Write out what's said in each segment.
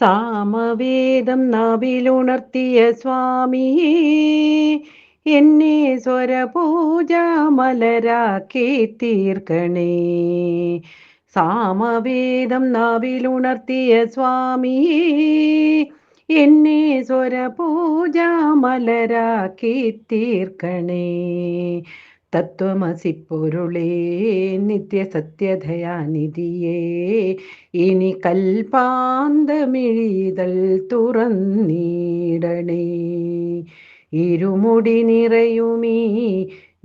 സാമവേദം നാവിലുണർത്തിയ സ്വാമിയേ, എന്നെ സ്വരപൂജാമലരാക്കി തീർക്കണേ. സാമവേദം നാവിലുണർത്തിയ സ്വാമിയേ, എന്നെ സ്വരപൂജാമലരാക്കി തീർക്കണേ. തത്വമസി പൊരുളേ, നിത്യസത്യധയാനിധിയേ, ഇനി കൽപ്പാന്തമിഴിതൾ തുറന്നീടണേ. ഇരുമുടി നിറയുമീ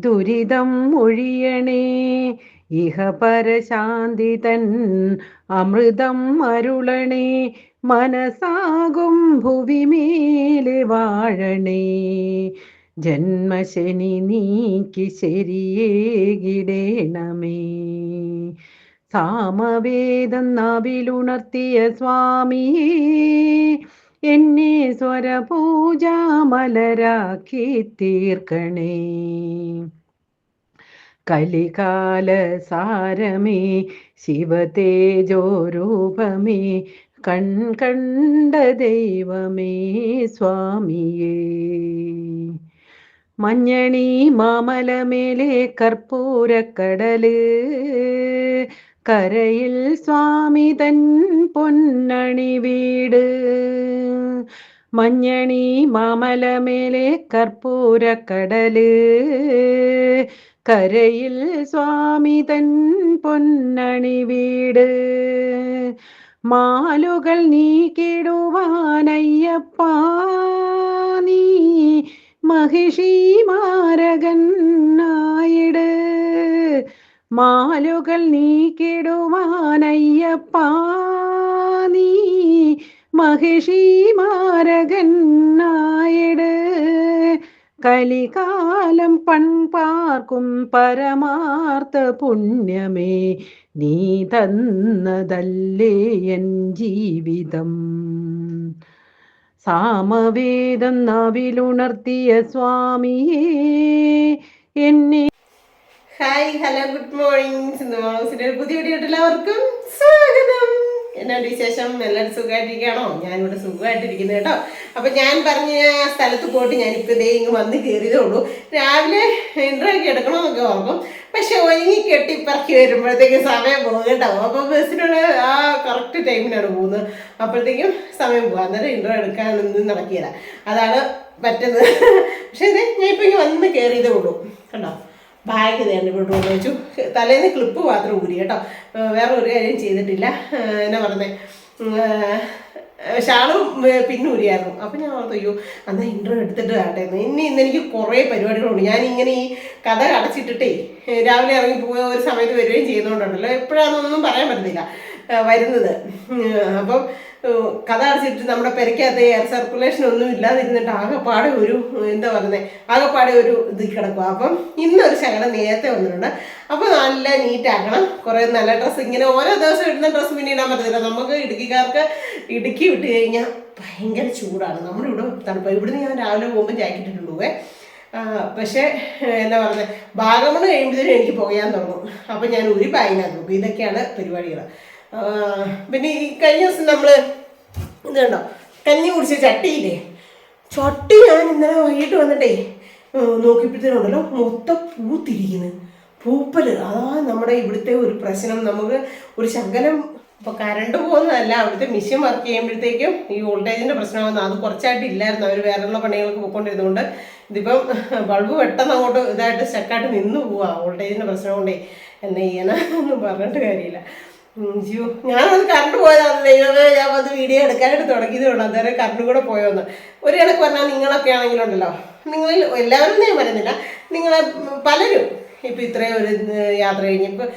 ദുരിതം ഒഴിയണേ. ഇഹ പരശാന്തി തൻ അമൃതം അരുളണേ. മനസാകും ഭുവിമേലെ വാഴണേ. ജന്മശനി നീക്കി ശരിയേകിടേണമേ. സാമവേദം നാവിലുണർത്തിയ സ്വാമിയേ, എന്നെ സ്വരപൂജാമലരാക്കി തീർക്കണേ. കലികാല സാരമേ, ശിവതേജോരൂപമേ, കണ്ട ദൈവമേ സ്വാമിയേ. മഞ്ഞണി മാമലമേലെ കർപ്പൂരക്കടല്, കരയിൽ സ്വാമി തൻ പൊന്നണി വീട്. മഞ്ഞണി മാമലമേലെ കർപ്പൂരക്കടല്, കരയിൽ സ്വാമി തൻ പൊന്നണി വീട്. മാലുകൾ നീക്കിടുവാനയ്യപ്പ നീ മഹിഷി മാരകൻ ആയിട്. മാലുകൾ നീക്കിടുവാനയ്യപ്പ നീ മഹിഷി മാരകൻ ആയിട്. കലികാലം പൺപാർക്കും പരമാർത്ഥ പുണ്യമേ, നീ തന്നതല്ലേ എൻ ജീവിതം. സാമവേദം നാവിലുണർത്തിയ സ്വാമിയേ, എന്നെ. Hi, hello, good morning. സിന്ധുമാസിന്റെ പുതിയ വീഡിയോട്ട് എല്ലാവർക്കും സ്വാഗതം. എന്നാണ് വിശേഷം? എല്ലാവരും സുഖമായിട്ടിരിക്കുകയാണോ? ഞാനിവിടെ സുഖമായിട്ടിരിക്കുന്നത് കേട്ടോ. അപ്പം ഞാൻ പറഞ്ഞ സ്ഥലത്ത് പോയിട്ട് ഞാനിപ്പോൾ ഇതേ ഇങ്ങ് വന്ന് കയറിയതേ ഉള്ളൂ. രാവിലെ ഇൻട്രോയൊക്കെ എടുക്കണമെന്നൊക്കെ ഓർക്കും, പക്ഷെ ഒരുങ്ങി കെട്ടി പറക്കി വരുമ്പോഴത്തേക്കും സമയം പോകും കേട്ടോ. അപ്പോൾ ബസ്സിനോട് ആ കറക്റ്റ് ടൈമിനാണ് പോകുന്നത്, അപ്പോഴത്തേക്കും സമയം പോകും. അന്നേരം ഇൻട്രോ എടുക്കാനൊന്നും നടക്കില്ല, അതാണ് പറ്റുന്നത്. പക്ഷേ ഇത് ഞാൻ ഇപ്പം ഇങ്ങനെ വന്ന് കയറിയതേ ഉള്ളൂ കേട്ടോ. ബാഗ് തന്നെ ഇവിടെ കൊണ്ട് വെച്ചു. തലേന്ന് ക്ലിപ്പ് മാത്രം ഊരി കേട്ടോ, വേറെ ഒരു കാര്യം ചെയ്തിട്ടില്ല. എന്നാ പറഞ്ഞേ, ഷാളും പിന്നൂരിയായിരുന്നു. അപ്പം ഞാൻ ഓർത്തു, അയ്യോ എന്നാൽ ഇൻട്രോ എടുത്തിട്ട് കാട്ടെന്ന്. ഇന്ന് എനിക്ക് കുറേ പരിപാടികളുണ്ട്. ഞാനിങ്ങനെ ഈ കഥ അടച്ചിട്ടിട്ടേ രാവിലെ ഇറങ്ങി പോവുക, ഒരു സമയത്ത് വരികയും ചെയ്യുന്നതുകൊണ്ടുണ്ടല്ലോ, എപ്പോഴാണെന്നൊന്നും പറയാൻ പറ്റത്തില്ല വരുന്നത്. അപ്പം കഥ അടച്ചിട്ട് നമ്മുടെ പെരയ്ക്കകത്ത് എയർ സർക്കുലേഷൻ ഒന്നും ഇല്ലാതിരുന്നിട്ട് ആകെപ്പാടെ ഒരു എന്താ പറയുന്നത്, ആകെപ്പാടെ ഒരു ഇത് കിടക്കുക. അപ്പം ഇന്നൊരു ശകലം നേരത്തെ വന്നിട്ടുണ്ട്. അപ്പോൾ നല്ല നീറ്റാക്കണം. കുറേ നല്ല ഡ്രസ്സ്, ഇങ്ങനെ ഓരോ ദിവസം ഇടുന്ന ഡ്രസ്സ് പിന്നെ ഇടാൻ പറ്റത്തില്ല. നമുക്ക് ഇടുക്കിക്കാർക്ക് ഇടുക്കി വിട്ട് കഴിഞ്ഞാൽ ഭയങ്കര ചൂടാണ്. നമ്മളിവിടെ തണുപ്പ്. ഇവിടുന്ന് ഞാൻ രാവിലെ പോകുമ്പോൾ ജാക്കറ്റ് ഇട്ടുകൊണ്ടുപോവേ. പക്ഷേ എന്താ പറയുന്നത്, വാഗമൺ കഴിയുമ്പോഴത്തേനും എനിക്ക് പോകാൻ തുടങ്ങും. അപ്പം ഞാൻ ഒരു ബാഗിനകത്ത് പോകും. ഇതൊക്കെയാണ് പരിപാടികൾ. പിന്നെ ഈ കഴിഞ്ഞ ദിവസം നമ്മൾ ഇത് കണ്ടോ, കഞ്ഞി കുടിച്ച ചട്ടിയില്ലേ, ചട്ടി ഞാൻ ഇന്നലെ വൈകിട്ട് വന്നിട്ടേ നോക്കിയപ്പോഴത്തേനുണ്ടല്ലോ മൊത്തം പൂത്തിരിക്കുന്നു, പൂപ്പൽ. അതാ നമ്മുടെ ഇവിടുത്തെ ഒരു പ്രശ്നം. നമുക്ക് ഒരു ശകലം ഇപ്പോൾ കറണ്ട് പോകുന്നതല്ല, അവിടുത്തെ മെഷീൻ വർക്ക് ചെയ്യുമ്പോഴത്തേക്കും ഈ വോൾട്ടേജിൻ്റെ പ്രശ്നമാകുന്നു. അത് കുറച്ചായിട്ട് ഇല്ലായിരുന്നു, അവർ വേറെയുള്ള പണികൾക്ക് പോയിക്കൊണ്ടിരുന്നുകൊണ്ട്. ഇതിപ്പം ബൾബ് പെട്ടെന്ന് അങ്ങോട്ട് ഇതായിട്ട് സ്റ്റക്കായിട്ട് നിന്ന് പോവുക വോൾട്ടേജിൻ്റെ പ്രശ്നം കൊണ്ടേ. എന്നെ ചെയ്യാനൊന്നും പറഞ്ഞിട്ട് കാര്യമില്ല. ജിയോ ഞാനത് കറണ്ട് പോയതാണ്. ദൈവമേ, ഞാൻ അത് വീഡിയോ എടുക്കാനായിട്ട് തുടങ്ങിയതേ ഉള്ളൂ. അന്നേരം കറണ്ട് കൂടെ പോയോന്ന്. ഒരു കണക്ക് പറഞ്ഞാൽ നിങ്ങളൊക്കെ ആണെങ്കിലുണ്ടല്ലോ, നിങ്ങളിൽ എല്ലാവരും ഞാൻ പറയുന്നില്ല, നിങ്ങളെ പലരും ഇപ്പം ഇത്രയും ഒരു യാത്ര കഴിഞ്ഞ് ഇപ്പം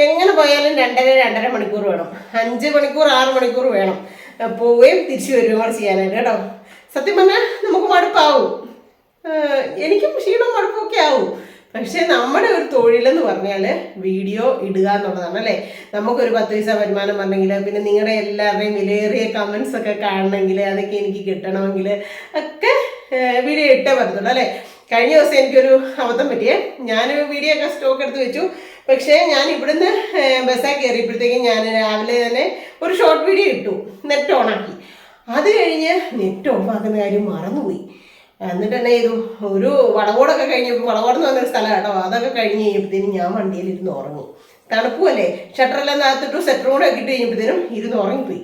എങ്ങനെ പോയാലും 2.5 മണിക്കൂർ വേണം, 5 മണിക്കൂർ 6 മണിക്കൂർ വേണം പോവുകയും തിരിച്ചു വരികയും കൂടെ ചെയ്യാനായിട്ട് കേട്ടോ. സത്യം പറഞ്ഞാൽ നമുക്ക് മടുപ്പാവും, എനിക്കും ക്ഷീണവും മടുപ്പൊക്കെ ആവും. പക്ഷേ നമ്മുടെ ഒരു തൊഴിലെന്ന് പറഞ്ഞാൽ വീഡിയോ ഇടുക എന്നുള്ളതാണ് അല്ലേ. നമുക്കൊരു 10 പൈസ വരുമാനം വരണമെങ്കിൽ, പിന്നെ നിങ്ങളുടെ എല്ലാവരുടെയും വിലയേറിയ കമൻസ് ഒക്കെ കാണണമെങ്കിൽ, അതൊക്കെ എനിക്ക് കിട്ടണമെങ്കിൽ ഒക്കെ വീഡിയോ ഇട്ടേ പറ്റത്തുള്ളൂ അല്ലേ. കഴിഞ്ഞ ദിവസം എനിക്കൊരു അബദ്ധം പറ്റിയേ. ഞാൻ വീഡിയോ ഒക്കെ സ്റ്റോക്ക് എടുത്ത് വെച്ചു, പക്ഷേ ഞാൻ ഇവിടുന്ന് ബസ്സായി കയറിയപ്പോഴത്തേക്കും ഞാൻ രാവിലെ തന്നെ ഒരു ഷോർട്ട് വീഡിയോ ഇട്ടു, നെറ്റ് ഓണാക്കി. അത് കഴിഞ്ഞ് നെറ്റ് ഓഫാക്കുന്ന കാര്യം മറന്നുപോയി. എന്നിട്ട് തന്നെ ചെയ്തു, ഒരു വളകോടൊക്കെ കഴിഞ്ഞപ്പോൾ, വളകോടെന്ന് പറഞ്ഞൊരു സ്ഥലം കേട്ടോ, അതൊക്കെ കഴിഞ്ഞ് കഴിയുമ്പോഴത്തേനും ഞാൻ വണ്ടിയിലിരുന്ന് ഉറങ്ങി. തണുപ്പുമല്ലേ, ഷട്ടറെല്ലാം നാത്തിട്ടു സെറ്ററും കൂടെ ഒക്കെ ഇട്ട് കഴിയുമ്പോഴത്തേനും ഇരുന്ന് ഉറങ്ങിപ്പോയി.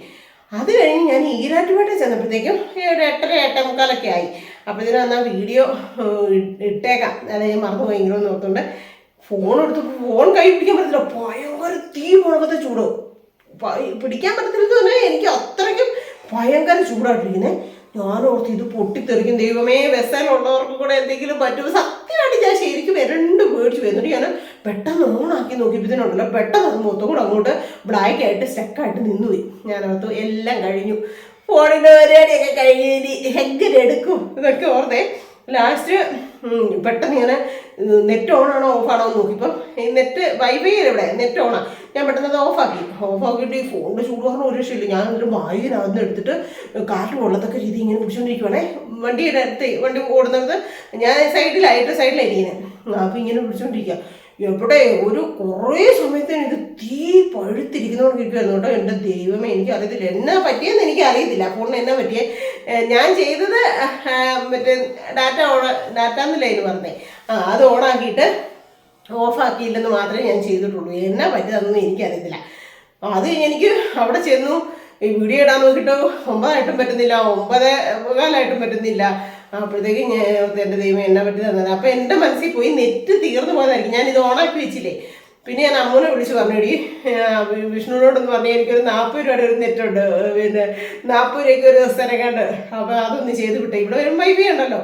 അത് കഴിഞ്ഞ് ഞാൻ ഈരാറ്റുപേട്ട ചെന്നപ്പോഴത്തേക്കും ഒരു 8:30 8:45 ആയി. അപ്പോഴത്തേനും എന്നാൽ വീഡിയോ ഇട്ടേക്കാം, അതായത് ഞാൻ മറന്നുപോയെങ്കിലും എന്ന് ഓർത്തുകൊണ്ട് ഫോൺ എടുത്തപ്പോൾ ഫോൺ കൈ പിടിക്കാൻ പറ്റത്തില്ല. ഭയങ്കര തീ പോണക്കത്തെ ചൂടോ, പിടിക്കാൻ പറ്റത്തില്ലെന്ന് പറഞ്ഞാൽ എനിക്ക് അത്രയ്ക്കും ഭയങ്കര ചൂടായിട്ടിരിക്കുന്നത്. ഞാനോർത്ത് ഇത് പൊട്ടിത്തെറിക്കും, ദൈവമേ വെസലുള്ളവർക്ക് കൂടെ എന്തെങ്കിലും പറ്റുമോ. സത്യമായിട്ട് ഞാൻ ശരിക്കും വരണ്ട് പേടിച്ചു. എന്നിട്ട് ഞാൻ പെട്ടെന്ന് ഓണാക്കി നോക്കിയപ്പോഴത്തേനുണ്ടല്ലോ, പെട്ടെന്ന് അത് മൊത്തം കൂടെ അങ്ങോട്ട് ബ്ലാക്കായിട്ട് സ്റ്റക്കായിട്ട് നിന്നുപോയി. ഞാനോർത്തു എല്ലാം കഴിഞ്ഞു, ഫോണിൻ്റെ പരിപാടിയൊക്കെ കഴിഞ്ഞ് എങ്ങനെ എടുക്കും ഇതൊക്കെ ഓർത്തേ. ലാസ്റ്റ് പെട്ടെന്ന് ഇങ്ങനെ നെറ്റ് ഓണാണോ ഓഫാണോ എന്ന് നോക്കിയപ്പോൾ ഈ നെറ്റ് വൈഫൈ ഇവിടെ നെറ്റ് ഓണാണ്. ഞാൻ പെട്ടെന്ന് അത് ഓഫാക്കിയിട്ട് ഈ ഫോണിൻ്റെ ചൂട് പറഞ്ഞ ഒരു രക്ഷയില്ല. ഞാൻ എന്നിട്ട് വായുവിനകത്ത് എടുത്തിട്ട് കാറ്റ് കൊള്ളത്തക്ക രീതി ഇങ്ങനെ പിടിച്ചുകൊണ്ടിരിക്കുവാണേ. വണ്ടിയുടെ അടുത്ത് വണ്ടി ഓടുന്നത് ഞാൻ സൈഡിലായിരിക്കുന്നത്. അപ്പോൾ ഇങ്ങനെ പിടിച്ചുകൊണ്ടിരിക്കുക. എവിടെ ഒരു കുറേ സമയത്തിന് ഇത് തീ പഴുത്തിരിക്കുന്നതുകൊണ്ടിരിക്കുമായിരുന്നു കേട്ടോ. എൻ്റെ ദൈവമേ, എനിക്ക് അറിയത്തില്ല എന്നാ പറ്റിയെന്ന് എനിക്ക് അറിയത്തില്ല, ഫോണിന് എന്നാ പറ്റിയേ. ഞാൻ ചെയ്തത് മറ്റേ ഡാറ്റ എന്നല്ലേ പറഞ്ഞേ, അത് ഓണാക്കിയിട്ട് ഓഫാക്കിയില്ലെന്ന് മാത്രമേ ഞാൻ ചെയ്തിട്ടുള്ളൂ. എന്നാ പറ്റിയതെന്നൊന്നും എനിക്കറിയത്തില്ല. അത് എനിക്ക് അവിടെ ചെന്നു ഈ വീഡിയോ ഇടാൻ നോക്കിയിട്ട് 9 പറ്റുന്നില്ല, 9:15 പറ്റുന്നില്ല. അപ്പോഴത്തേക്കും ഞാൻ എൻ്റെ ദൈവം എന്നാ പറ്റി തന്നത്. അപ്പോൾ എൻ്റെ മനസ്സിൽ പോയി നെറ്റ് തീർന്നു പോയതായിരിക്കും. ഞാനിത് ഓണാക്കി വെച്ചില്ലേ. പിന്നെ ഞാൻ അമ്മൂനെ വിളിച്ച് പറഞ്ഞേടി, വിഷ്ണുവിനോടൊന്ന് പറഞ്ഞാൽ എനിക്കൊരു 40 രൂപയുടെ ഒരു നെറ്റുണ്ട്, പിന്നെ 40 രൂപയ്ക്ക് ഒരു ദിവസത്തിനെക്കാണ്ട്, അപ്പോൾ അതൊന്ന് ചെയ്ത് വിട്ടേ. ഇവിടെ വരും വൈഫൈ ഉണ്ടല്ലോ.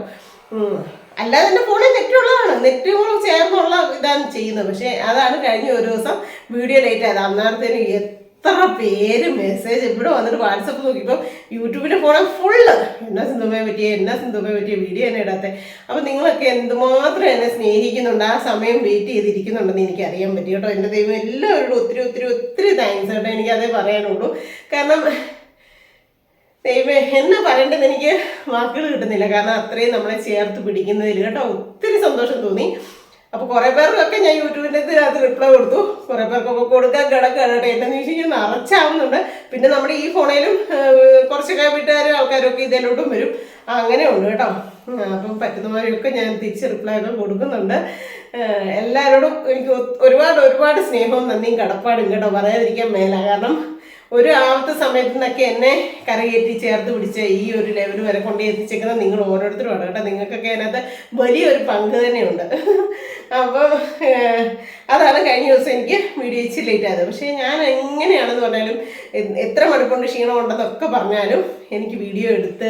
അല്ലാതെ എൻ്റെ ഫോണിൽ നെറ്റുള്ളതാണ്, നെറ്റും ചേർന്നുള്ള ഇതാണ് ചെയ്യുന്നത്. പക്ഷേ അതാണ് കഴിഞ്ഞ ഒരു ദിവസം വീഡിയോ ലേറ്റ് ആയത്. അന്നേരത്തേന് എത്ര പേര് മെസ്സേജ് ഇവിടെ വന്നിട്ട് വാട്സപ്പ് നോക്കിയപ്പോൾ യൂട്യൂബിൻ്റെ ഫോണിൽ ഫുള്ള് എന്നാ സിന്ധുമയെ പറ്റിയ വീഡിയോ തന്നെ ഇടാത്തെ. അപ്പോൾ നിങ്ങളൊക്കെ എന്തുമാത്രം എന്നെ സ്നേഹിക്കുന്നുണ്ട്, ആ സമയം വെയിറ്റ് ചെയ്തിരിക്കുന്നുണ്ടെന്ന് എനിക്ക് അറിയാൻ പറ്റി കേട്ടോ. എൻ്റെ ദൈവം എല്ലാവരോടും ഒത്തിരി താങ്ക്സ് കേട്ടോ. എനിക്കതേ പറയാനുള്ളൂ. കാരണം ദൈവം എന്നാ പറയേണ്ടത് എനിക്ക് വാക്കുകൾ കിട്ടുന്നില്ല. കാരണം അത്രയും നമ്മളെ ചേർത്ത് പിടിക്കുന്നതിൽ കേട്ടോ ഒത്തിരി സന്തോഷം തോന്നി. അപ്പോൾ കുറേ പേർക്കൊക്കെ ഞാൻ യൂട്യൂബിൻ്റെ അത് റിപ്ലൈ കൊടുത്തു, കുറേ പേർക്കൊക്കെ കൊടുക്കാൻ കിടക്കുകയാണ് കേട്ടോ. എന്താണെന്ന് വെച്ച് കഴിഞ്ഞാൽ നിറച്ചാവുന്നുണ്ട്. പിന്നെ നമ്മുടെ ഈ ഫോണിലും കുറച്ചൊക്കെ വീട്ടുകാരും ആൾക്കാരും ഒക്കെ ഇതിലോട്ടും വരും, അങ്ങനെ ഉണ്ട് കേട്ടോ. അപ്പം പറ്റുന്നവരെയൊക്കെ ഞാൻ തിരിച്ച് റിപ്ലൈ ഒക്കെ കൊടുക്കുന്നുണ്ട്. എല്ലാവരോടും എനിക്ക് ഒരുപാട് സ്നേഹവും നന്ദിയും കടപ്പാടും കേട്ടോ, പറയാതിരിക്കാൻ മേല. കാരണം ഒരു ആവത്തെ സമയത്തു നിന്നൊക്കെ എന്നെ കരകയറ്റി ചേർത്ത് പിടിച്ച് ഈ ഒരു ലെവൽ വരെ കൊണ്ട് എത്തിച്ചേക്കുന്നത് നിങ്ങൾ ഓരോരുത്തരും കേട്ടോ. നിങ്ങൾക്കൊക്കെ അതിനകത്ത് വലിയൊരു പങ്ക് തന്നെയുണ്ട്. അപ്പം അതാണ് കഴിഞ്ഞ ദിവസം എനിക്ക് വീഡിയോ ഇച്ചിരി ലേറ്റ് ആയത്. പക്ഷേ ഞാൻ എങ്ങനെയാണെന്ന് പറഞ്ഞാലും എത്ര മണിക്കൊണ്ട് ക്ഷീണം ഉണ്ടെന്നൊക്കെ പറഞ്ഞാലും എനിക്ക് വീഡിയോ എടുത്ത്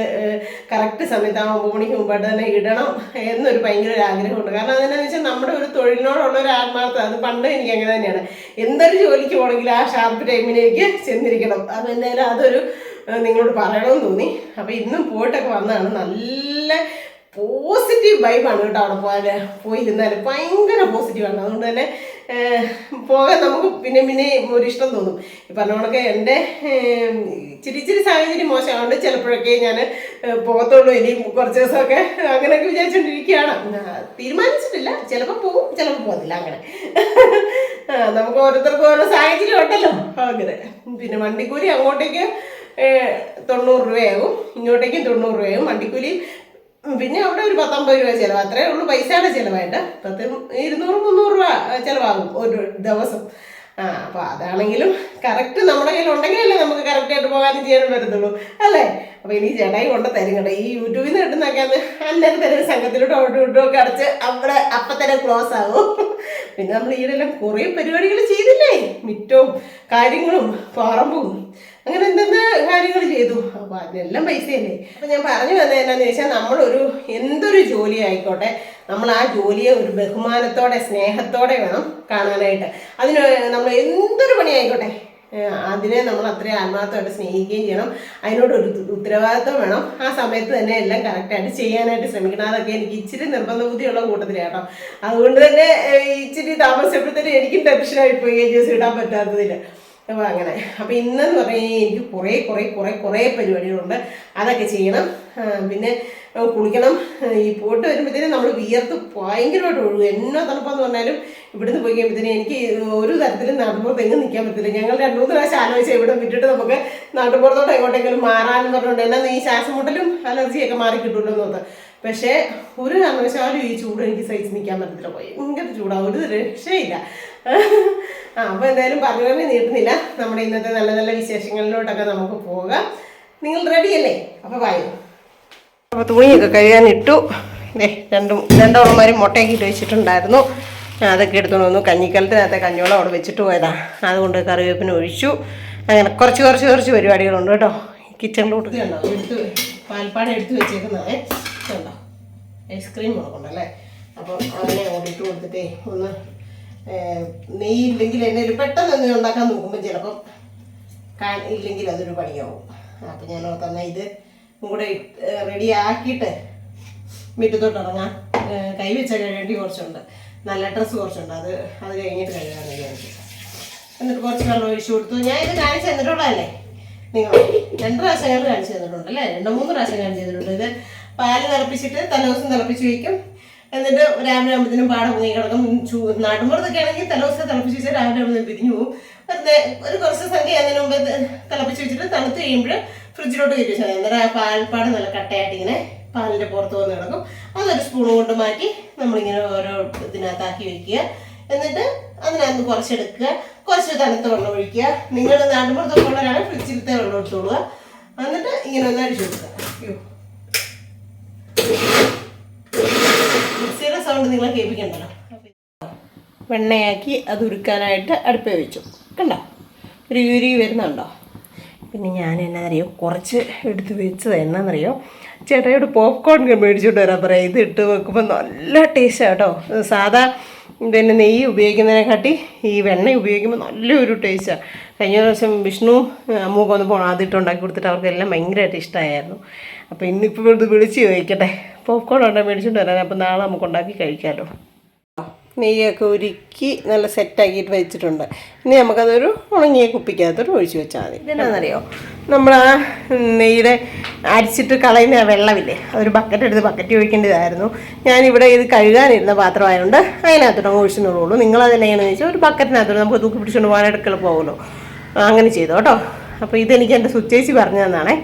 കറക്റ്റ് സമയത്ത് 9 മണിക്ക് മുമ്പായിട്ട് തന്നെ ഇടണം എന്നൊരു ഭയങ്കര ഒരു ആഗ്രഹമുണ്ട്. കാരണം അതെന്താണെന്ന് വെച്ചാൽ നമ്മുടെ ഒരു തൊഴിലിനോടുള്ള ഒരു ആത്മാർത്ഥത, അത് പണ്ട് എനിക്ക് അങ്ങനെ തന്നെയാണ്. എന്തൊരു ജോലിക്ക് പോകണമെങ്കിൽ ആ ഷാർപ്പ് ടൈമിന് എനിക്ക് ചെന്നിരിക്കണം. അത് എന്തായാലും അതൊരു നിങ്ങളോട് പറയണമെന്ന് തോന്നി. അപ്പോൾ ഇന്നും പോയിട്ടൊക്കെ വന്നതാണ്. നല്ല പോസിറ്റീവ് വൈബാണ് കേട്ടോ. അവിടെ പോയിരുന്നാൽ ഭയങ്കര പോസിറ്റീവാണ്. അതുകൊണ്ട് തന്നെ പോകാൻ നമുക്ക് പിന്നെ ഒരു ഇഷ്ടം തോന്നും. ഈ പറഞ്ഞ കണക്ക് എൻ്റെ ഇച്ചിരി സാഹചര്യം മോശമാകൊണ്ട് ചിലപ്പോഴൊക്കെ ഞാൻ പോകത്തുള്ളൂ. ഇനി കുറച്ച് ദിവസമൊക്കെ അങ്ങനെയൊക്കെ വിചാരിച്ചുകൊണ്ടിരിക്കുകയാണ്. തീരുമാനിച്ചിട്ടില്ല, ചിലപ്പോൾ പോകും ചിലപ്പോൾ പോകത്തില്ല. അങ്ങനെ നമുക്ക് ഓരോരുത്തർക്കും ഓരോ സാഹചര്യം ഉണ്ടല്ലോ. അങ്ങനെ പിന്നെ വണ്ടിക്കൂലി അങ്ങോട്ടേക്ക് 90 രൂപയാകും, ഇങ്ങോട്ടേക്കും 90 രൂപയാകും വണ്ടിക്കൂലി. പിന്നെ അവിടെ ഒരു 50 രൂപ ചിലവ്, അത്രേ ഉള്ളൂ പൈസയുടെ ചിലവായിട്ട്. 200-300 രൂപ ചിലവാകും ഒരു ദിവസം. അപ്പോൾ അതാണെങ്കിലും കറക്റ്റ് നമ്മുടെ കയ്യിൽ ഉണ്ടെങ്കിലല്ലേ നമുക്ക് കറക്റ്റായിട്ട് പോകാനും ചെയ്യാനും പറ്റത്തുള്ളൂ, അല്ലേ? അപ്പോൾ ഇനി ചേട്ടായി കൊണ്ട് തരും കേട്ടോ. ഈ യൂട്യൂബിൽ നിന്ന് കിട്ടുന്നൊക്കെയാണ് അന്നേരം തരുന്ന സംഘത്തിലോട്ട് ഒക്കെ അടച്ച് അവിടെ അപ്പം തന്നെ ക്ലോസ് ആകും. പിന്നെ നമ്മൾ ഈടെല്ലാം കുറേ പരിപാടികൾ ചെയ്തില്ലേ, മിറ്റവും കാര്യങ്ങളും പറമ്പും അങ്ങനെ എന്തെന്ന് കാര്യങ്ങൾ ചെയ്തു. അപ്പോൾ അതിനെല്ലാം പൈസയല്ലേ. അപ്പം ഞാൻ പറഞ്ഞു വന്നത് എന്നാന്ന് ചോദിച്ചാൽ, നമ്മളൊരു എന്തൊരു ജോലി ആയിക്കോട്ടെ, നമ്മൾ ആ ജോലിയെ ഒരു ബഹുമാനത്തോടെ സ്നേഹത്തോടെ വേണം കാണാനായിട്ട്. അതിന് നമ്മൾ എന്തൊരു പണി ആയിക്കോട്ടെ അതിനെ നമ്മൾ അത്രയും ആത്മാർത്ഥമായിട്ട് സ്നേഹിക്കുകയും ചെയ്യണം. അതിനോടൊരു ഉത്തരവാദിത്വം വേണം. ആ സമയത്ത് തന്നെ എല്ലാം കറക്റ്റായിട്ട് ചെയ്യാനായിട്ട് ശ്രമിക്കണം. അതൊക്കെ എനിക്ക് ഇച്ചിരി നിർബന്ധ ബുദ്ധിയുള്ള കൂട്ടത്തിലാണ് കേട്ടോ. അതുകൊണ്ട് തന്നെ ഇച്ചിരി താമസിച്ചപ്പോഴത്തേനും എനിക്കും ടെൻഷനായിപ്പോയി ജ്യൂസ് ഇടാൻ പറ്റാത്തതിൽ. അപ്പോൾ അങ്ങനെ. അപ്പോൾ ഇന്നെന്ന് പറഞ്ഞാൽ എനിക്ക് കുറേ പരിപാടികളുണ്ട്, അതൊക്കെ ചെയ്യണം. പിന്നെ കുളിക്കണം. ഈ പോയിട്ട് വരുമ്പോഴത്തേനും നമ്മൾ വിയർത്ത് ഭയങ്കരമായിട്ട് ഒഴുകും. എന്നോ തണുപ്പെന്ന് പറഞ്ഞാലും ഇവിടുന്ന് പോയി കഴിയുമ്പോഴത്തേന് എനിക്ക് ഒരു തരത്തിലും നാട്ടുപുറത്ത് എങ്ങും നിൽക്കാൻ പറ്റില്ല. ഞങ്ങൾ 2-3 പ്രാവശ്യം ആലോചിച്ച് ഇവിടെ വിട്ടിട്ട് നമുക്ക് നാട്ടുപുറത്തോട്ട് എങ്ങോട്ടെങ്കിലും മാറാമെന്ന് പറഞ്ഞുകൊണ്ട് എന്നാൽ ഈ ശ്വാസമുട്ടലും അലർജിയൊക്കെ മാറി കിട്ടുമല്ലോ എന്ന് നോക്കാം. പക്ഷേ ഒരു കാരണവശാലും ഈ ചൂട് എനിക്ക് സഹിച്ച് നിൽക്കാൻ പറ്റത്തില്ല. ഭയങ്കര ചൂടാണ്, ഒരു രക്ഷയില്ല. അപ്പോൾ എന്തായാലും പറഞ്ഞു നീട്ടുന്നില്ല. നമ്മുടെ ഇന്നത്തെ നല്ല നല്ല വിശേഷങ്ങളിലോട്ടൊക്കെ നമുക്ക് പോകാം. നിങ്ങൾ റെഡിയല്ലേ? അപ്പോൾ വായു. അപ്പോൾ തുണിയൊക്കെ കഴുകാനിട്ടു. രണ്ടോളന്മാരും മുട്ടയൊക്കെ ഇട്ട് വെച്ചിട്ടുണ്ടായിരുന്നു. അതൊക്കെ എടുത്തോണ്ട് വന്നു. കഞ്ഞിക്കലത്തിനകത്തെ കഞ്ഞോളം അവിടെ വെച്ചിട്ട് പോയതാണ്. അതുകൊണ്ട് കറിവേപ്പിന് ഒഴിച്ചു. അങ്ങനെ കുറച്ച് പരിപാടികളുണ്ട് കേട്ടോ. കിച്ചണിലോട്ട് കണ്ടോ പാൽപ്പാട എടുത്ത് വെച്ചേക്കുന്നതേ കണ്ടോ, ഐസ്ക്രീം കൊടുക്കണ്ടല്ലേ. അപ്പം അങ്ങനെ അങ്ങോട്ട് ഇട്ട് കൊടുത്തിട്ടേ ഒന്ന് നെയ്യില്ലെങ്കിൽ എന്നെ ഒരു പെട്ടെന്ന് ഉണ്ടാക്കാൻ നോക്കുമ്പോൾ ചിലപ്പം ഇല്ലെങ്കിൽ അതൊരു പണിയാവും. അപ്പം ഞാൻ ഓർത്തന്ന ഇത് കൂടെ റെഡി ആക്കിയിട്ട് മുറ്റത്തോട്ട് ഇറങ്ങാം. കൈ വെച്ച കഴിയേണ്ടി കുറച്ചുണ്ട്, നല്ല ഡ്രസ്സ് കുറച്ചുണ്ട്, അത് കഴിഞ്ഞിട്ട് കഴുകാൻ വിചാരിച്ചു. എന്നിട്ട് കുറച്ച് വെള്ളം ഒഴിച്ചു കൊടുത്തു. ഞാൻ ഇത് കാണിച്ചു തന്നിട്ടുള്ളതല്ലേ നിങ്ങൾ? 2 പ്രാവശ്യം കാണിച്ചു തന്നിട്ടുണ്ട് അല്ലേ? 2-3 പ്രാവശ്യം കാണിച്ചു തന്നിട്ടുണ്ട്. ഇത് പാല് തിളപ്പിച്ചിട്ട് തലേദിവസം തിളപ്പിച്ച് വയ്ക്കും. എന്നിട്ട് രാവിലെ ആകുമ്പോഴത്തേനും പാടം പൊങ്ങി കിടക്കും. നാട്ടുമ്പുറത്തൊക്കെ ആണെങ്കിൽ തലേദിവസം തിളപ്പിച്ച് വെച്ചാൽ രാവിലെ ആകുമ്പോൾ പിരിഞ്ഞു പോകും. വെറുതെ ഒരു കുറച്ച് സംഖ്യ അതിന് മുമ്പ് തിളപ്പിച്ച് വെച്ചിട്ട് തണുത്ത് കഴിയുമ്പോൾ ഫ്രിഡ്ജിലോട്ട് കയറ്റി വെച്ചാൽ അന്നേരം ആ പാൽപ്പാട് നല്ല കട്ടയായിട്ട് ഇങ്ങനെ പാലിൻ്റെ പുറത്ത് വന്ന് കിടക്കും. അതൊരു സ്പൂൺ കൊണ്ട് മാറ്റി നമ്മളിങ്ങനെ ഓരോ ഇതിനകത്താക്കി വയ്ക്കുക. എന്നിട്ട് അതിനകത്ത് കുറച്ചെടുക്കുക, കുറച്ച് തണുത്ത വെള്ളം ഒഴിക്കുക. നിങ്ങൾ നാട്ടുമ്പുറത്തൊക്കെ ഉള്ളവരാണ് ഫ്രിഡ്ജിലത്തെ വെള്ളം എടുത്തോളുക. എന്നിട്ട് ഇങ്ങനെ ഒന്ന് അടിച്ചു കൊടുക്കുക. മിക്സിയുടെ സൗണ്ട് നിങ്ങളെ കേൾപ്പിക്കണ്ടല്ലോ. വെണ്ണയാക്കി അത് ഉരുക്കാനായിട്ട് അടുപ്പേ വെച്ചു. കണ്ടോ ഒരു ഉരുകി വരുന്നുണ്ടോ? പിന്നെ ഞാൻ എന്നറിയോ കുറച്ച് എടുത്ത് വെച്ചത് എന്നാന്നറിയോ, ചേട്ടായോട് പോപ്കോൺ മേടിച്ചോണ്ട് വരാൻ പറയാം. ഇത് ഇട്ട് വെക്കുമ്പോൾ നല്ല ടേസ്റ്റാണ് കേട്ടോ. സാധാ പിന്നെ നെയ്യ് ഉപയോഗിക്കുന്നതിനെക്കാട്ടി ഈ വെണ്ണ ഉപയോഗിക്കുമ്പോൾ നല്ലൊരു ടേസ്റ്റാണ്. കഴിഞ്ഞ ദിവസം വിഷ്ണു അമ്മൂക്ക് ഒന്ന് പോകണം, അതിട്ടുണ്ടാക്കി കൊടുത്തിട്ട് അവർക്കെല്ലാം ഭയങ്കരമായിട്ട് ഇഷ്ടമായിരുന്നു. അപ്പോൾ ഇന്നിപ്പോൾ ഇത് വിളിച്ച് ചോദിക്കട്ടെ, പോപ്കോൺ ഉണ്ടാക്കി മേടിച്ചോണ്ട് വരാൻ. അപ്പോൾ നാളെ നമുക്ക് ഉണ്ടാക്കി കഴിക്കാമല്ലോ. നെയ്യൊക്കെ ഉരുക്കി നല്ല സെറ്റാക്കിയിട്ട് വെച്ചിട്ടുണ്ട്. ഇനി നമുക്കതൊരു ഉണങ്ങിയ കുപ്പിക്കകത്തോട്ട് ഒഴിച്ച് വെച്ചാൽ മതി. ഇതെന്നാണെന്നറിയോ, നമ്മൾ ആ നെയ്യുടെ അരിച്ചിട്ട് കളയുന്ന വെള്ളമില്ലേ, അതൊരു ബക്കറ്റ് ഒഴിക്കേണ്ടതായിരുന്നു. ഞാനിവിടെ ഇത് കഴുകാനിരുന്ന പാത്രമായതുകൊണ്ട് അതിനകത്തോട്ട് ഒഴിച്ചെന്നുള്ളൂ. നിങ്ങളതെങ്ങനെയാണെന്ന് ചോദിച്ചാൽ ഒരു ബക്കറ്റിനകത്തോട്ട് നമുക്ക് തൂക്കി പിടിച്ചുകൊണ്ട് പോകാനെടുക്കൽ പോകുമല്ലോ, അങ്ങനെ ചെയ്തോ കേട്ടോ. അപ്പോൾ ഇതെനിക്ക് എൻ്റെ സുച്ചേച്ചി പറഞ്ഞു തന്നാണേ.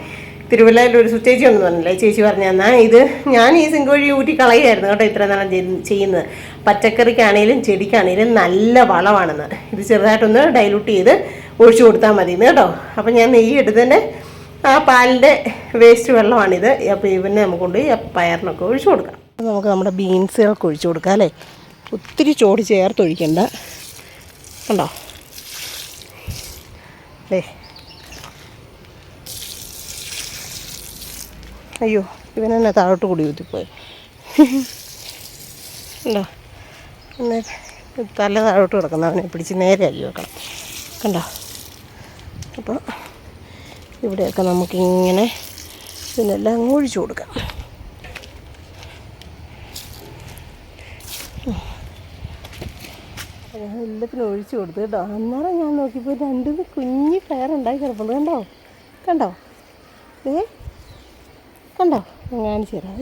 തിരുവല്ലയിൽ ഒരു സുച്ചേച്ചി ഉണ്ടെന്ന് പറഞ്ഞില്ലേ, ചേച്ചി പറഞ്ഞു തന്നാൽ ഇത് ഞാൻ ഈ സിങ്കോഴി ഊറ്റി കളയായിരുന്നു കേട്ടോ ഇത്ര നാളം ചെയ്യുന്നത്. പച്ചക്കറിക്കാണേലും ചെടിക്കാണേലും നല്ല വളമാണെന്ന്. ഇത് ചെറുതായിട്ടൊന്ന് ഡൈലൂട്ട് ചെയ്ത് ഒഴിച്ചു കൊടുത്താൽ മതി കേട്ടോ. അപ്പം ഞാൻ നെയ്യ് എടുത്തതിൻ്റെ ആ പാലിൻ്റെ വേസ്റ്റ് വെള്ളമാണിത്. അപ്പോൾ ഇവനെ നമുക്ക് കൊണ്ട് പയറിനൊക്കെ ഒഴിച്ചു കൊടുക്കാം. നമുക്ക് നമ്മുടെ ബീൻസുകൾക്ക് ഒഴിച്ചു കൊടുക്കാം അല്ലേ. ഒത്തിരി ചോടി ചേർത്ത് ഒഴിക്കണ്ട കണ്ടോ അല്ലേ. അയ്യോ ഇവനെന്നെ താഴോട്ട് കൂടി ഊത്തിപ്പോയി കണ്ടോ. തല താഴോട്ട് കിടക്കുന്ന അവനെ പിടിച്ച് നേരെ ആക്കി വെക്കണം കണ്ടോ. അപ്പോൾ ഇവിടെയൊക്കെ നമുക്കിങ്ങനെ ഇതിനെല്ലാം അങ്ങ് ഒഴിച്ചു കൊടുക്കാം. ഞാൻ എല്ലാത്തിനും ഒഴിച്ചു കൊടുത്തു കേട്ടോ. അന്നേരം ഞാൻ നോക്കിയപ്പോൾ 2 കുഞ്ഞി പയറുണ്ടായി കിടപ്പുണ്ട് കണ്ടോ. കണ്ടോ കണ്ടോ, ഞാൻ കാണിച്ചു തരാം.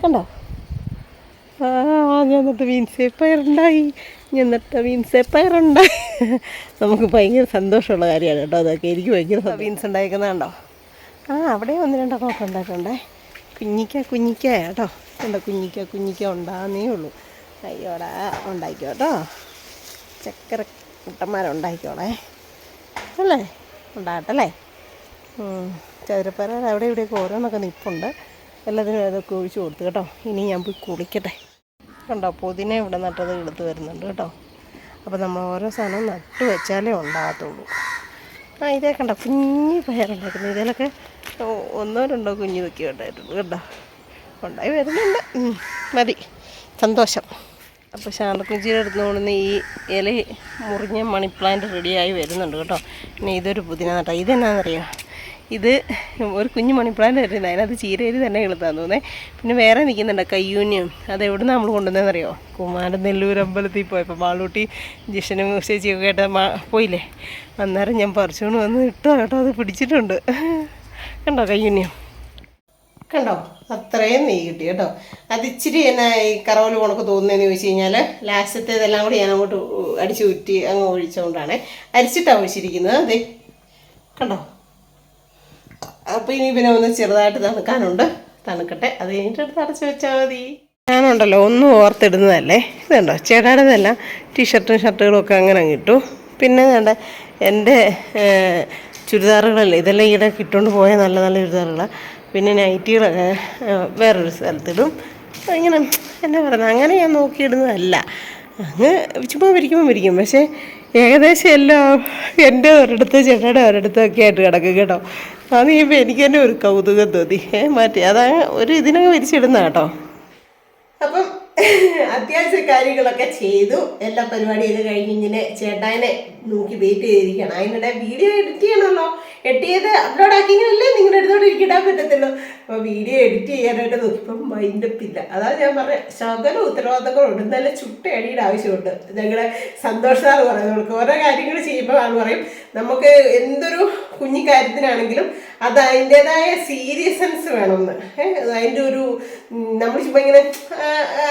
കണ്ടോ ഞാൻ നട്ട ബീൻസേപ്പയറുണ്ടായി. നമുക്ക് ഭയങ്കര സന്തോഷമുള്ള കാര്യമാണ് കേട്ടോ അതൊക്കെ. എനിക്ക് ഭയങ്കര ബീൻസ് ഉണ്ടായിരിക്കുന്നതുണ്ടോ. അവിടെ 1-2 ഒക്കെ ഉണ്ടായിട്ടുണ്ടേ. കുഞ്ഞിക്ക കേട്ടോ. കണ്ടോ കുഞ്ഞിക്ക ഉണ്ടാകുന്നേ ഉള്ളൂ. അയ്യോടാ ഉണ്ടായിക്കോ കേട്ടോ. ചക്കര കുട്ടന്മാരുണ്ടായിക്കോളേ അല്ലേ, ഉണ്ടാകട്ടല്ലേ. ചതുരപ്പയർ അവിടെ ഇവിടെയൊക്കെ ഓരോന്നൊക്കെ നിൽപ്പുണ്ട്. എല്ലാത്തിനും അതൊക്കെ ഒഴിച്ച് കൊടുത്തു കേട്ടോ. ഇനി ഞാൻ പോയി കുളിക്കട്ടെ. കണ്ടോ പുതിന ഇവിടെ നട്ടത് എടുത്ത് വരുന്നുണ്ട് കേട്ടോ. അപ്പോൾ നമ്മൾ ഓരോ സാധനവും നട്ട് വെച്ചാലേ ഉണ്ടാകത്തുള്ളൂ. ഇതേ കണ്ടോ കുഞ്ഞി പയറുണ്ടാക്കുന്നത്. ഇതിലൊക്കെ 1-2 കുഞ്ഞിതൊക്കെ ഉണ്ടായിട്ടുള്ളൂ കേട്ടോ. ഉണ്ടായി വരുന്നുണ്ട്, മതി സന്തോഷം. അപ്പോൾ ശാന്തക്കുഞ്ചിയുടെ അടുത്ത് കൊണ്ടുവന്ന് ഈ ഇല മുറിഞ്ഞ മണി പ്ലാന്റ് റെഡിയായി വരുന്നുണ്ട് കേട്ടോ. പിന്നെ ഇതൊരു പുതിന നട്ട. ഇതെന്നാണെന്നറിയാം, ഇത് ഒരു കുഞ്ഞു മണി പ്ലാന്റ് വരുന്നത്. അതിനകത്ത് ചീരേരി തന്നെ കിളുത്താന്ന് തോന്നേ. പിന്നെ വേറെ നിൽക്കുന്നുണ്ട് കയ്യൂന്യം. അതെവിടെ നിന്ന് നമ്മൾ കൊണ്ടുവന്നതെന്നറിയോ, കുമാരൻ നെല്ലൂർ അമ്പലത്തിൽ പോയപ്പോൾ മാളൂട്ടി ജിഷനും ചേച്ചിയൊക്കെ ആയിട്ട് പോയില്ലേ, അന്നേരം ഞാൻ പറിച്ചുകൊണ്ട് വന്ന് ഇട്ടോ കേട്ടോ. അത് പിടിച്ചിട്ടുണ്ട് കണ്ടോ കയ്യൂന്യം. കണ്ടോ, അത്രയും നെയ്യ് കിട്ടി കേട്ടോ. അത് ഇച്ചിരി എന്നാ ഈ കറവല് കണക്ക് തോന്നുന്നതെന്ന് ചോദിച്ചു കഴിഞ്ഞാൽ ലാസ്റ്റത്തേതെല്ലാം കൂടി ഞാൻ അങ്ങോട്ട് അടിച്ചു ഊറ്റി അങ്ങ് ഒഴിച്ചുകൊണ്ടാണ്. അരിച്ചിട്ടാണ് ഒഴിച്ചിരിക്കുന്നത്. അതെ കണ്ടോ. അപ്പോൾ ഇനി പിന്നെ ഒന്ന് ചെറുതായിട്ട് തണുക്കാനുണ്ട്, തണുക്കട്ടെ. അത് കഴിഞ്ഞിട്ട് എടുത്ത് അടച്ച് വെച്ചാൽ മതി. ഞാനുണ്ടല്ലോ ഒന്നും ഓർത്തിടുന്നതല്ലേ. ഇതുണ്ടോ ചേട്ടാടെന്നെല്ലാം ടീഷർട്ടും ഷർട്ടുകളും ഒക്കെ അങ്ങനെ കിട്ടു. പിന്നെ വേണ്ട എൻ്റെ ചുരിദാറുകളല്ലേ, ഇതെല്ലാം ഈയിടെ ഇട്ടുകൊണ്ട് പോയ നല്ല നല്ല ചുരിദാറുകളാണ്. പിന്നെ നൈറ്റികളൊക്കെ വേറൊരു സ്ഥലത്തിടും. ഇങ്ങനെ എന്നാ പറയുന്നത്, അങ്ങനെ ഞാൻ നോക്കിയിടുന്നതല്ല, അങ്ങ് ചുമ്മാ വിരിക്കും. പക്ഷേ ഏകദേശം എല്ലാം എൻ്റെ ഒരിടത്ത് ചേട്ടയുടെ ഒരിടത്തൊക്കെ ആയിട്ട് കിടക്കും കേട്ടോ. അത് കഴിയുമ്പോൾ എനിക്ക് തന്നെ ഒരു കൗതുകം തോന്നി. മാറ്റി അതാണ് ഒരു ഇതിനങ്ങ് വിരിച്ചിടുന്ന കേട്ടോ. അപ്പം അത്യാവശ്യ കാര്യങ്ങളൊക്കെ ചെയ്തു, എല്ലാ പരിപാടിയൊക്കെ കഴിഞ്ഞ് ഇങ്ങനെ ചേട്ടാനെ നോക്കി വെയിറ്റ് ചെയ്തിരിക്കണം. അതിനിടെ വീഡിയോ എഡിറ്റ് ചെയ്യണമല്ലോ, എഡിറ്റ് ചെയ്ത് അപ്ലോഡ് ആക്കിയെങ്കിലല്ലേ നിങ്ങളുടെ അടുത്തോട്ട് ഇരിക്കിടാൻ പറ്റത്തുള്ളൂ. അപ്പോൾ വീഡിയോ എഡിറ്റ് ചെയ്യാനായിട്ട് നോക്കിയപ്പം മൈൻഡപ്പില്ല. അതാണ് ഞാൻ പറഞ്ഞ ശകല ഉത്തരവാദിത്തങ്ങളുണ്ട്, നല്ല ചുട്ട അടിയുടെ ആവശ്യമുണ്ട്. ഞങ്ങളുടെ സന്തോഷമാണ് പറയുന്നത്. നമുക്ക് ഓരോ കാര്യങ്ങൾ ചെയ്യുമ്പോൾ ആൾ പറയും നമുക്ക് എന്തൊരു കുഞ്ഞി കാര്യത്തിനാണെങ്കിലും അത് അതിൻ്റെതായ സീരിയസ്നെസ് വേണമെന്ന്. അതിൻ്റെ ഒരു നമ്മൾ ചുമ്മാ ഇങ്ങനെ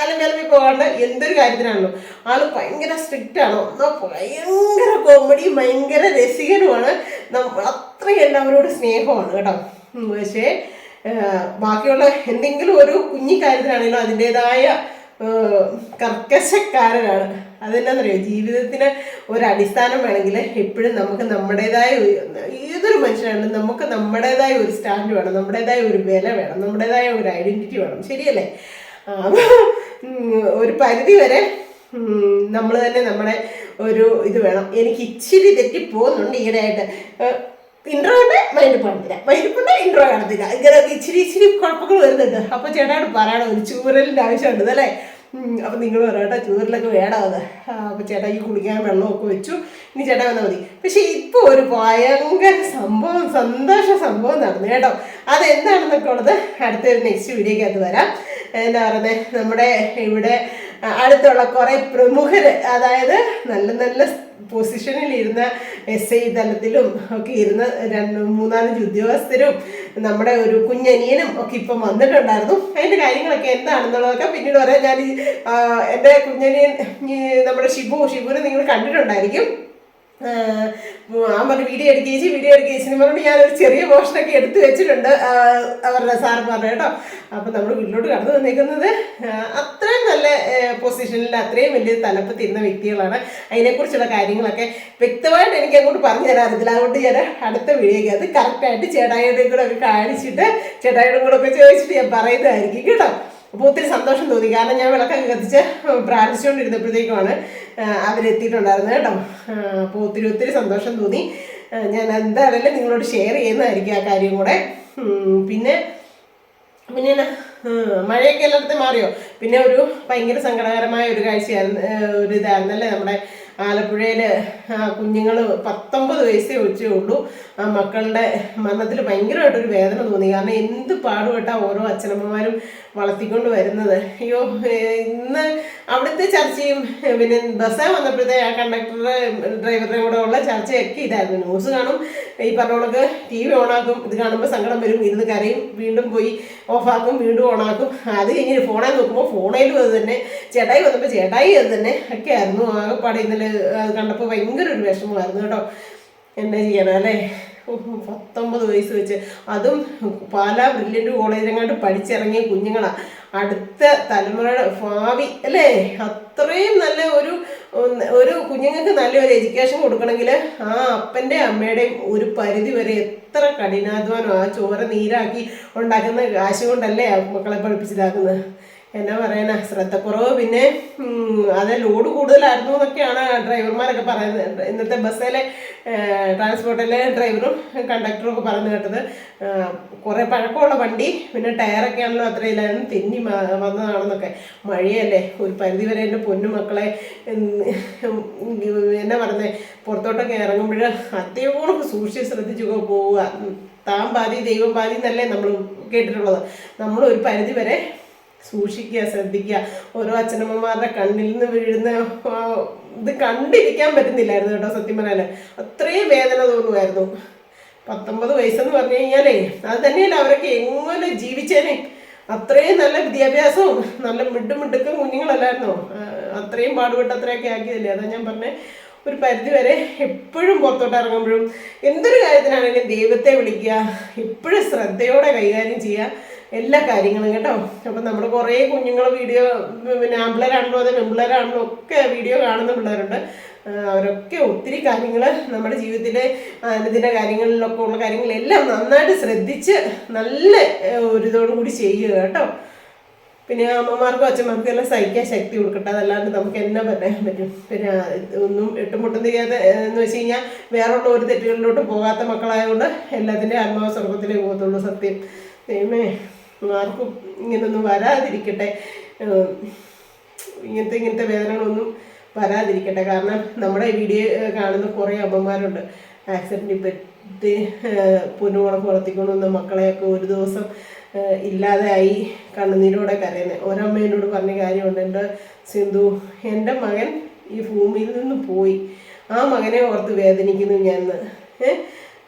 അലമ്പി പോകാണ്ട് എന്തൊരു കാര്യത്തിനാണല്ലോ ആൾ ഭയങ്കര സ്ട്രിക്റ്റ് ആണോ എന്നാൽ ഭയങ്കര കോമഡിയും ഭയങ്കര രസികനുമാണ്. അത്രയും എല്ലാവരോട് സ്നേഹമാണ് കേട്ടോ. പക്ഷേ ബാക്കിയുള്ള എന്തെങ്കിലും ഒരു കുഞ്ഞി കാര്യത്തിനാണെങ്കിലും അതിൻ്റെതായ കർക്കശക്കാരനാണ്. അതെന്നാന്നറിയോ, ജീവിതത്തിന് ഒരടിസ്ഥാനം വേണമെങ്കിൽ എപ്പോഴും നമുക്ക് നമ്മുടേതായ ഏതൊരു മനുഷ്യനാണെങ്കിലും നമുക്ക് നമ്മുടേതായ ഒരു സ്റ്റാൻഡ് വേണം, നമ്മുടേതായ ഒരു വില വേണം, നമ്മുടേതായ ഒരു ഐഡൻറ്റിറ്റി വേണം. ശരിയല്ലേ? ഒരു പരിധി വരെ നമ്മൾ തന്നെ നമ്മുടെ ഒരു ഇത് വേണം. എനിക്ക് ഇച്ചിരി തെറ്റിപ്പോകുന്നുണ്ട് ഈയിടെയായിട്ട്. ഇൻട്രോയുടെ മൈൻഡുണ്ട് ഇൻട്രോ കാണത്തില്ല, ഇങ്ങനെ ഇച്ചിരി കുഴപ്പങ്ങൾ വരുന്നുണ്ട്. അപ്പോൾ ചേട്ടായോട് പറയണം ഒരു ചൂരലിൻ്റെ ആവശ്യമുണ്ട് അല്ലേ. അപ്പം നിങ്ങൾ പറയട്ടെ ചൂരലൊക്കെ വേണം അത്. അപ്പോൾ ചേട്ടാ ഈ കുളിക്കാൻ വെള്ളമൊക്കെ വെച്ചു, ഇനി ചേട്ടാ വന്നാൽ മതി. പക്ഷേ ഇപ്പോൾ ഒരു ഭയങ്കര സന്തോഷ സംഭവം നടന്നു കേട്ടോ. അതെന്താണെന്നൊക്കെ ഉള്ളത് അടുത്തൊരു നെക്സ്റ്റ് വീഡിയോക്കകത്ത് വരാം. എന്താ പറയുന്നത്, നമ്മുടെ ഇവിടെ അടുത്തുള്ള കുറേ പ്രമുഖർ, അതായത് നല്ല നല്ല പൊസിഷനിലിരുന്ന SI തലത്തിലും ഒക്കെ ഇരുന്ന 2-3-4 ഉദ്യോഗസ്ഥരും നമ്മുടെ ഒരു കുഞ്ഞനിയനും ഒക്കെ ഇപ്പം വന്നിട്ടുണ്ടായിരുന്നു. അതിൻ്റെ കാര്യങ്ങളൊക്കെ എന്താണെന്നുള്ളതൊക്കെ പിന്നീട് പറയാം. ഞാൻ എൻ്റെ കുഞ്ഞനിയൻ നമ്മുടെ ഷിബുവിനെ നിങ്ങൾ കണ്ടിട്ടുണ്ടായിരിക്കും. പറഞ്ഞ വീഡിയോ എടുക്കേച്ചി പറഞ്ഞുകൊണ്ട് ഞാനൊരു ചെറിയ പോർഷനൊക്കെ എടുത്തു വെച്ചിട്ടുണ്ട് അവരുടെ സാറന്മാരുടെ കേട്ടോ. അപ്പം നമ്മൾ വീട്ടിലോട്ട് കടന്നു വന്നേക്കുന്നത് അത്രയും നല്ല പൊസിഷനിൽ അത്രയും വലിയ തലപ്പത്തിരുന്ന വ്യക്തികളാണ്. അതിനെക്കുറിച്ചുള്ള കാര്യങ്ങളൊക്കെ വ്യക്തമായിട്ട് എനിക്ക് അങ്ങോട്ട് പറഞ്ഞു തരാൻ അറിയത്തില്ല. അതുകൊണ്ട് ഞാൻ അടുത്ത വീഡിയോയ്ക്ക് അത് കറക്റ്റായിട്ട് ചേട്ടായിയുടെ കൂടെ ഒക്കെ കാണിച്ചിട്ട് ചേട്ടായിയുടെ കൂടെ ഒക്കെ ചോദിച്ചിട്ട് ഞാൻ പറയുന്നതായിരിക്കും കേട്ടോ. അപ്പോൾ ഒത്തിരി സന്തോഷം തോന്നി, കാരണം ഞാൻ വിളക്കൊക്കെ കത്തിച്ച് പ്രാർത്ഥിച്ചുകൊണ്ടിരുന്നപ്പോഴത്തേക്കുമാണ് അവരെത്തിയിട്ടുണ്ടായിരുന്നത് കേട്ടോ. അപ്പോൾ ഒത്തിരി സന്തോഷം തോന്നി. ഞാൻ എന്തായാലും നിങ്ങളോട് ഷെയർ ചെയ്യുന്നതായിരിക്കും ആ കാര്യം കൂടെ. പിന്നെ മഴയൊക്കെ എല്ലായിടത്തും മാറിയോ? പിന്നെ ഒരു ഭയങ്കര സങ്കടകരമായ ഒരു കാഴ്ചയായിരുന്നു, ഒരു ഇതായിരുന്നല്ലേ നമ്മുടെ ആലപ്പുഴയിൽ കുഞ്ഞുങ്ങൾ 19 വയസ്സേ വെച്ചേ ഉള്ളൂ. ആ മക്കളുടെ മരണത്തിൽ ഭയങ്കരമായിട്ടൊരു വേദന തോന്നി. കാരണം എന്ത് പാടുപെട്ടാണ് ഓരോ അച്ഛനമ്മമാരും വളർത്തിക്കൊണ്ട് വരുന്നത്. അയ്യോ, ഇന്ന് അവിടുത്തെ ചർച്ചയും പിന്നെ ബസ്സേ വന്നപ്പോഴത്തെ ആ ഡ്രൈവറുടെ കൂടെ ഉള്ള ചർച്ചയൊക്കെ ഇതായിരുന്നു. ന്യൂസ് കാണും, ഈ പറഞ്ഞവർക്ക് TV ഓണാക്കും, ഇത് കാണുമ്പോൾ സങ്കടം വരും, ഇരുന്ന് കരയും, വീണ്ടും പോയി ഓഫാക്കും, വീണ്ടും ഓണാക്കും. അത് കഴിഞ്ഞ് ഫോണിൽ നോക്കുമ്പോൾ ഫോണിലും അത് തന്നെ, ചേട്ടായി വന്നപ്പോൾ ചേട്ടായി അത് തന്നെ ഒക്കെ ആയിരുന്നു. ആകെപ്പാടെ ഇന്നലെ അത് കണ്ടപ്പോൾ ഭയങ്കര ഒരു വിഷമമായിരുന്നു കേട്ടോ. എന്നാ ചെയ്യണം അല്ലേ, 19 വയസ്സ് വെച്ച്, അതും പാലാ ബ്രില്യൻ്റ് കോളേജിലെങ്ങാണ്ട് പഠിച്ചിറങ്ങിയ കുഞ്ഞുങ്ങളാണ്. അടുത്ത തലമുറയുടെ ഭാവി അല്ലേ. അത്രയും നല്ല ഒരു കുഞ്ഞുങ്ങൾക്ക് നല്ലൊരു എഡ്യൂക്കേഷൻ കൊടുക്കണമെങ്കിൽ ആ അപ്പൻ്റെ അമ്മയുടെയും ഒരു പരിധി വരെ എത്ര കഠിനാധ്വാനം, ആ ചോര നീരാക്കി ഉണ്ടാക്കുന്ന കാശ് കൊണ്ടല്ലേ മക്കളെ പഠിപ്പിച്ചിതാക്കുന്നത്. എന്നാ പറയാനാ, ശ്രദ്ധക്കുറവ്, പിന്നെ അത് ലോഡ് കൂടുതലായിരുന്നു എന്നൊക്കെയാണ് ഡ്രൈവർമാരൊക്കെ പറയുന്നത്. ഇന്നത്തെ ബസ്സിലെ ട്രാൻസ്പോർട്ടിലെ ഡ്രൈവറും കണ്ടക്ടറും ഒക്കെ പറഞ്ഞു കേട്ടത്. കുറേ പഴക്കമുള്ള വണ്ടി, പിന്നെ ടയറൊക്കെ ആണല്ലോ അത്രയില്ലായിരുന്നു, തെന്നി വന്നതാണെന്നൊക്കെ. മഴയല്ലേ, ഒരു പരിധി വരെ എൻ്റെ പൊന്നുമക്കളെ എന്നാ പറയുന്നത്, പുറത്തോട്ടൊക്കെ ഇറങ്ങുമ്പോൾ അത്യോളം സൂക്ഷിച്ച് ശ്രദ്ധിച്ചൊക്കെ പോവുക. താൻ പാതി ദൈവം പാതി എന്നല്ലേ നമ്മൾ കേട്ടിട്ടുള്ളത്. നമ്മൾ ഒരു പരിധി വരെ സൂക്ഷിക്കുക, ശ്രദ്ധിക്കുക. ഓരോ അച്ഛനമ്മമാരുടെ കണ്ണിൽ നിന്ന് വീഴുന്ന ഇത് കണ്ടിരിക്കാൻ പറ്റുന്നില്ലായിരുന്നു കേട്ടോ. സത്യം പറഞ്ഞാൽ അത്രയും വേദന തോന്നുമായിരുന്നു. 19 വയസ്സെന്ന് പറഞ്ഞു കഴിഞ്ഞാലേ അത് തന്നെയല്ല അവരൊക്കെ എങ്ങനെ ജീവിച്ചേനെ. അത്രയും നല്ല വിദ്യാഭ്യാസവും നല്ല മിടുക്കം കുഞ്ഞുങ്ങളല്ലായിരുന്നോ? അത്രയും പാടുപെട്ട് അത്രയൊക്കെ ആക്കിയതല്ലേ. അതാ ഞാൻ പറഞ്ഞേ, ഒരു പരിധി വരെ എപ്പോഴും പുറത്തോട്ട് ഇറങ്ങുമ്പോഴും എന്തൊരു കാര്യത്തിനാണെങ്കിലും ദൈവത്തെ വിളിക്കുക, എപ്പോഴും ശ്രദ്ധയോടെ കൈകാര്യം ചെയ്യുക എല്ലാ കാര്യങ്ങളും കേട്ടോ. അപ്പം നമ്മുടെ കുറേ കുഞ്ഞുങ്ങൾ വീഡിയോ, പിന്നെ ആൺപിള്ളേരാണല്ലോ അതെ പെൺപിള്ളേരാണല്ലോ ഒക്കെ വീഡിയോ കാണുന്ന പിള്ളേരുണ്ട്. അവരൊക്കെ ഒത്തിരി കാര്യങ്ങൾ നമ്മുടെ ജീവിതത്തിലെ അനുദിന കാര്യങ്ങളിലൊക്കെ ഉള്ള കാര്യങ്ങളെല്ലാം നന്നായിട്ട് ശ്രദ്ധിച്ച് നല്ല ഒരിതോടു കൂടി ചെയ്യുക കേട്ടോ. പിന്നെ അമ്മമാർക്കും അച്ഛന്മാർക്കും എല്ലാം സഹിക്കാൻ ശക്തി കൊടുക്കട്ടെ. അതല്ലാണ്ട് നമുക്ക് എന്നാ പറയാൻ പറ്റും. പിന്നെ ഒന്നും എട്ടുമുട്ടും തിരിയാതെ എന്ന് വെച്ച് കഴിഞ്ഞാൽ വേറെയുള്ള ഒരു തെറ്റുകളിലോട്ട് പോകാത്ത മക്കളായതുകൊണ്ട് എല്ലാത്തിൻ്റെ ആത്മാവ് സ്വർഗത്തിലേ പോകത്തുള്ളൂ. സത്യം ദൈവമേ, ആർക്കും ഇങ്ങനൊന്നും വരാതിരിക്കട്ടെ, ഇങ്ങനത്തെ വേദനകളൊന്നും വരാതിരിക്കട്ടെ. കാരണം നമ്മുടെ വീഡിയോ കാണുന്ന കുറേ അമ്മമാരുണ്ട് ആക്സിഡൻറ്റിൽ പറ്റി പൊന്നുമുളക്ക് വളർത്തിക്കൊണ്ടുവന്ന മക്കളെയൊക്കെ ഒരു ദിവസം ഇല്ലാതെയായി കണ്ണുനീരോടെ കരയുന്നത്. ഒരമ്മേനോട് പറഞ്ഞ കാര്യമുണ്ട്, എൻ്റെ സിന്ധു, എൻ്റെ മകൻ ഈ ഭൂമിയിൽ നിന്ന് പോയി, ആ മകനെ ഓർത്ത് വേദനിക്കുന്നു ഞാൻ.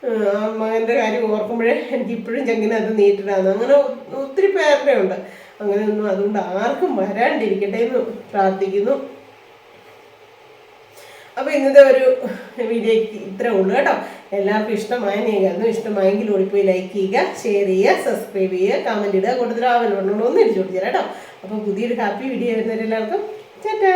ആ മകൻ്റെ കാര്യം ഓർക്കുമ്പോഴേ എനിക്കിപ്പോഴും ചെങ്കിനത് നീട്ടിടാന്ന്. അങ്ങനെ ഒത്തിരി പേരുടെ ഉണ്ട് അങ്ങനെയൊന്നും. അതുകൊണ്ട് ആർക്കും വരാണ്ടിരിക്കട്ടെ എന്ന് പ്രാർത്ഥിക്കുന്നു. അപ്പോൾ ഇന്നത്തെ ഒരു വീഡിയോയ്ക്ക് ഇത്രേ ഉള്ളൂ കേട്ടോ. എല്ലാവർക്കും ഇഷ്ടമായെങ്കിൽ ഓടിപ്പോയി ലൈക്ക് ചെയ്യുക, ഷെയർ ചെയ്യുക, സബ്സ്ക്രൈബ് ചെയ്യുക, കമൻറ്റ് ഇടുക, കൂടുതൽ ആവൽ ഒന്നും ഇടിച്ചു കൊടുത്തരാം കേട്ടോ. അപ്പോൾ പുതിയൊരു ഹാപ്പി വീഡിയോ വരുന്നവരെല്ലാവർക്കും ടാറ്റാ.